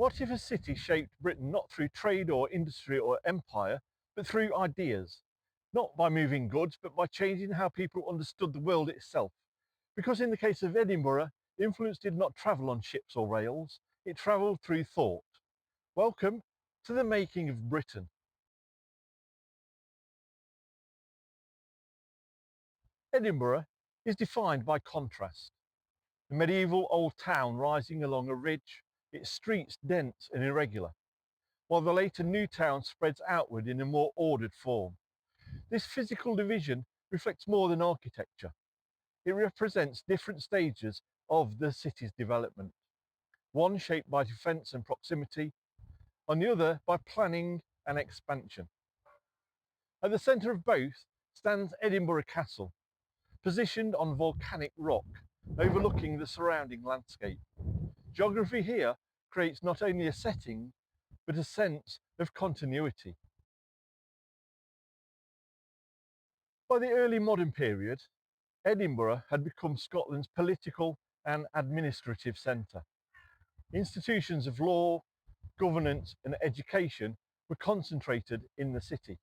What if a city shaped Britain not through trade or industry or empire, but through ideas? Not by moving goods, but by changing how people understood the world itself. Because in the case of Edinburgh, influence did not travel on ships or rails, it travelled through thought. Welcome to the making of Britain. Edinburgh is defined by contrast. The medieval old town rising along a ridge, its streets dense and irregular, while the later new town spreads outward in a more ordered form. This physical division reflects more than architecture. It represents different stages of the city's development, one shaped by defence and proximity, on the other by planning and expansion. At the centre of both stands Edinburgh Castle, positioned on volcanic rock, overlooking the surrounding landscape. Geography here creates not only a setting, but a sense of continuity. By the early modern period, Edinburgh had become Scotland's political and administrative centre. Institutions of law, governance and education were concentrated in the city.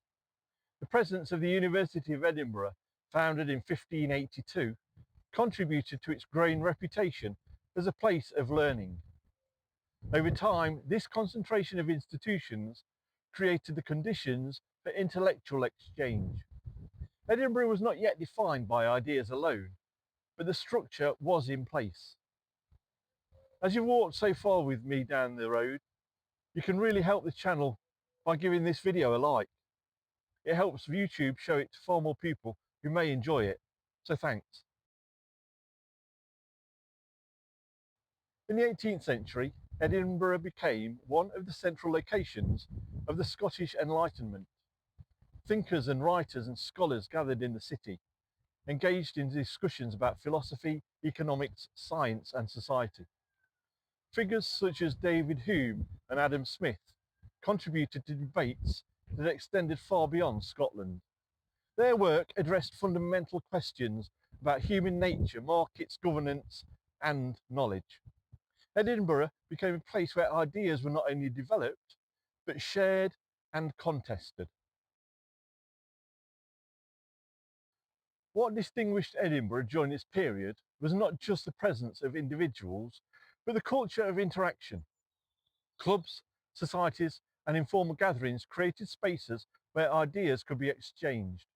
The presence of the University of Edinburgh, founded in 1582, contributed to its growing reputation as a place of learning. Over time, this concentration of institutions created the conditions for intellectual exchange. Edinburgh was not yet defined by ideas alone, but the structure was in place. As you've walked so far with me down the road, you can really help the channel by giving this video a like. It helps YouTube show it to far more people who may enjoy it, so thanks. In the 18th century, Edinburgh became one of the central locations of the Scottish Enlightenment. Thinkers and writers and scholars gathered in the city, engaged in discussions about philosophy, economics, science and society. Figures such as David Hume and Adam Smith contributed to debates that extended far beyond Scotland. Their work addressed fundamental questions about human nature, markets, governance and knowledge. Edinburgh became a place where ideas were not only developed, but shared and contested. What distinguished Edinburgh during this period was not just the presence of individuals, but the culture of interaction. Clubs, societies, and informal gatherings created spaces where ideas could be exchanged.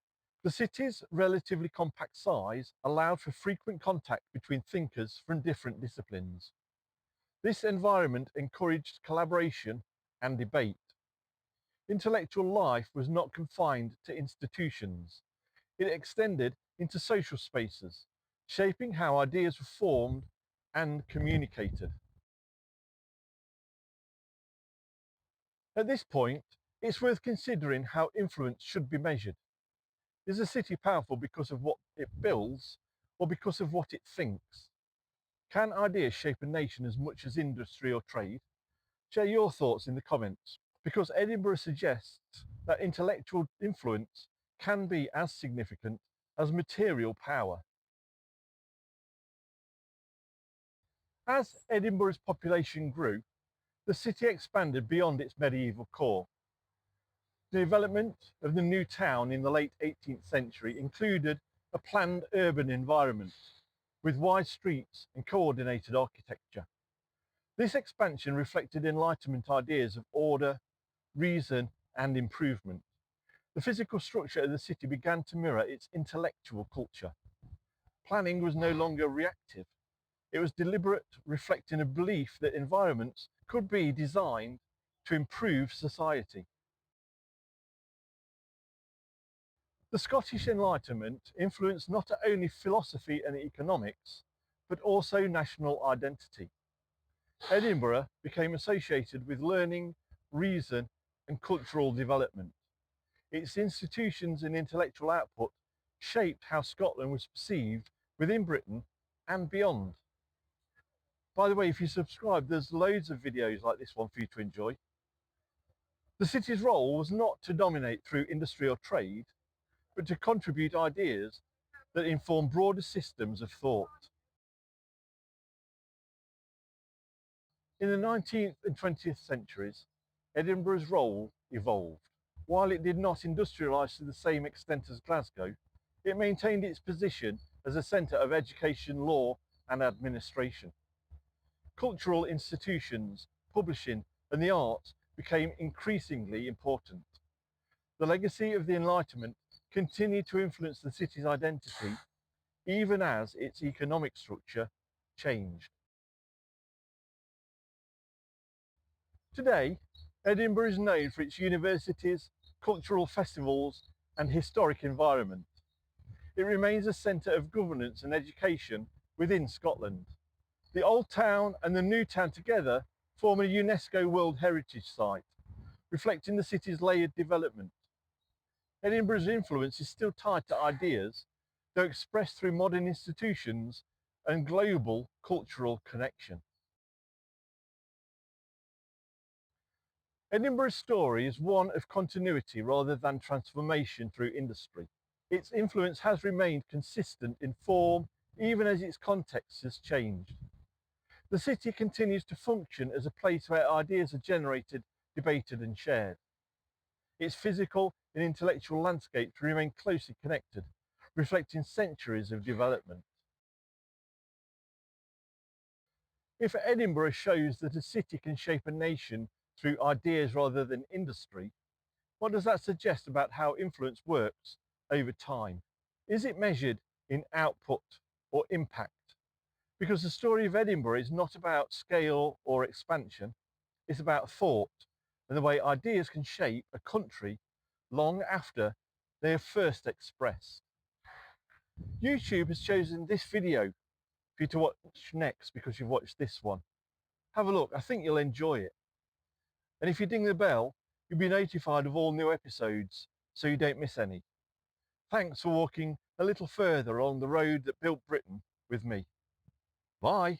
The city's relatively compact size allowed for frequent contact between thinkers from different disciplines. This environment encouraged collaboration and debate. Intellectual life was not confined to institutions. It extended into social spaces, shaping how ideas were formed and communicated. At this point, it's worth considering how influence should be measured. Is a city powerful because of what it builds or because of what it thinks? Can ideas shape a nation as much as industry or trade? Share your thoughts in the comments, because Edinburgh suggests that intellectual influence can be as significant as material power. As Edinburgh's population grew, the city expanded beyond its medieval core. The development of the new town in the late 18th century included a planned urban environment with wide streets and coordinated architecture. This expansion reflected Enlightenment ideas of order, reason, and improvement. The physical structure of the city began to mirror its intellectual culture. Planning was no longer reactive. It was deliberate, reflecting a belief that environments could be designed to improve society. The Scottish Enlightenment influenced not only philosophy and economics, but also national identity. Edinburgh became associated with learning, reason, and cultural development. Its institutions and intellectual output shaped how Scotland was perceived within Britain and beyond. By the way, if you subscribe, there's loads of videos like this one for you to enjoy. The city's role was not to dominate through industry or trade, but to contribute ideas that inform broader systems of thought. In the 19th and 20th centuries, Edinburgh's role evolved. While it did not industrialise to the same extent as Glasgow, it maintained its position as a centre of education, law and administration. Cultural institutions, publishing and the arts became increasingly important. The legacy of the Enlightenment continued to influence the city's identity even as its economic structure changed. Today, Edinburgh is known for its universities, cultural festivals and historic environment. It remains a centre of governance and education within Scotland. The Old Town and the New Town together form a UNESCO World Heritage Site, reflecting the city's layered development. Edinburgh's influence is still tied to ideas, though expressed through modern institutions and global cultural connection. Edinburgh's story is one of continuity rather than transformation through industry. Its influence has remained consistent in form even as its context has changed. The city continues to function as a place where ideas are generated, debated and shared. Its physical and intellectual landscapes remain closely connected, reflecting centuries of development. If Edinburgh shows that a city can shape a nation through ideas rather than industry, what does that suggest about how influence works over time? Is it measured in output or impact? Because the story of Edinburgh is not about scale or expansion, it's about thought and the way ideas can shape a country long after they are first expressed. YouTube has chosen this video for you to watch next because you've watched this one. Have a look, I think you'll enjoy it. And if you ding the bell, you'll be notified of all new episodes so you don't miss any. Thanks for walking a little further along the road that built Britain with me. Bye.